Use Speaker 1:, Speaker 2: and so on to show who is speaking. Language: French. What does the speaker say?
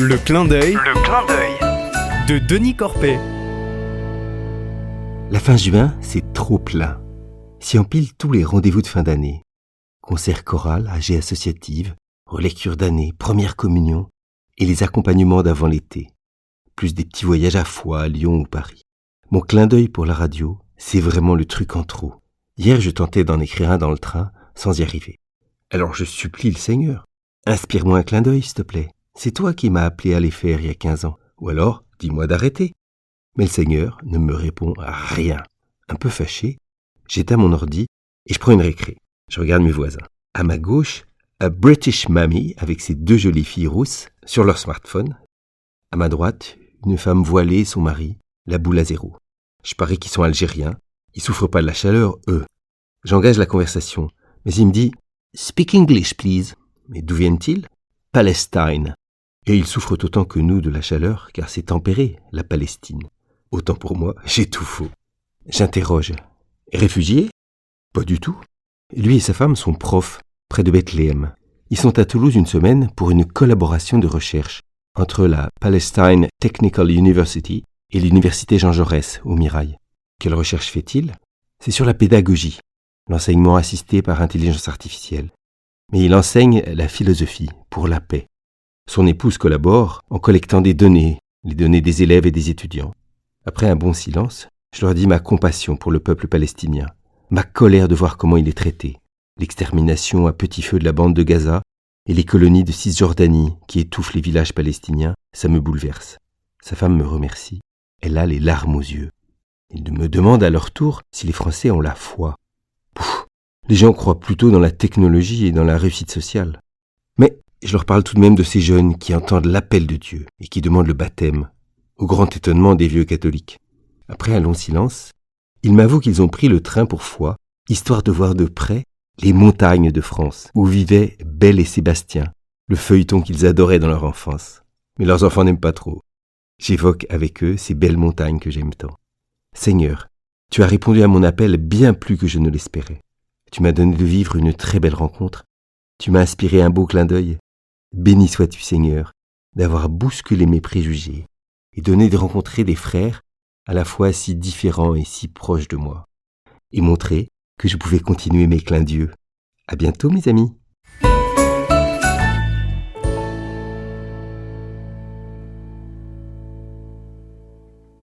Speaker 1: Le clin d'œil de Denis Corpet.
Speaker 2: La fin juin, c'est trop plein. S'y empilent tous les rendez-vous de fin d'année. Concert choral, AG associative, relecture d'année, première communion et les accompagnements d'avant l'été. Plus des petits voyages à Foix, à Lyon ou Paris. Mon clin d'œil pour la radio, c'est vraiment le truc en trop. Hier, je tentais d'en écrire un dans le train, sans y arriver. Alors je supplie le Seigneur. Inspire-moi un clin d'œil, s'il te plaît. C'est toi qui m'as appelé à les faire il y a 15 ans. Ou alors, dis-moi d'arrêter. Mais le Seigneur ne me répond à rien. Un peu fâché, j'éteins mon ordi et je prends une récré. Je regarde mes voisins. À ma gauche, a British Mammy avec ses 2 jolies filles rousses sur leur smartphone. À ma droite, une femme voilée et son mari, la boule à zéro. Je parie qu'ils sont algériens. Ils souffrent pas de la chaleur, eux. J'engage la conversation, mais il me dit « Speak English, please ». Mais d'où viennent-ils ? Palestine. Et ils souffrent autant que nous de la chaleur, car c'est tempéré, la Palestine. Autant pour moi, j'ai tout faux. J'interroge. Réfugiés ? Pas du tout. Lui et sa femme sont profs, près de Bethléem. Ils sont à Toulouse une semaine pour une collaboration de recherche entre la Palestine Technical University et l'université Jean Jaurès, au Mirail. Quelle recherche fait-il ? C'est sur la pédagogie, l'enseignement assisté par intelligence artificielle. Mais il enseigne la philosophie pour la paix. Son épouse collabore en collectant des données, les données des élèves et des étudiants. Après un bon silence, je leur dis ma compassion pour le peuple palestinien, ma colère de voir comment il est traité, l'extermination à petit feu de la bande de Gaza et les colonies de Cisjordanie qui étouffent les villages palestiniens, ça me bouleverse. Sa femme me remercie, elle a les larmes aux yeux. Ils me demandent à leur tour si les Français ont la foi. Les gens croient plutôt dans la technologie et dans la réussite sociale. Mais je leur parle tout de même de ces jeunes qui entendent l'appel de Dieu et qui demandent le baptême, au grand étonnement des vieux catholiques. Après un long silence, ils m'avouent qu'ils ont pris le train pour Foix, histoire de voir de près les montagnes de France, où vivaient Belle et Sébastien, le feuilleton qu'ils adoraient dans leur enfance. Mais leurs enfants n'aiment pas trop. J'évoque avec eux ces belles montagnes que j'aime tant. Seigneur, tu as répondu à mon appel bien plus que je ne l'espérais. Tu m'as donné de vivre une très belle rencontre. Tu m'as inspiré un beau clin d'œil. Béni sois-tu, Seigneur, d'avoir bousculé mes préjugés et donné de rencontrer des frères à la fois si différents et si proches de moi, et montrer que je pouvais continuer mes clins d'yeux. À bientôt, mes amis.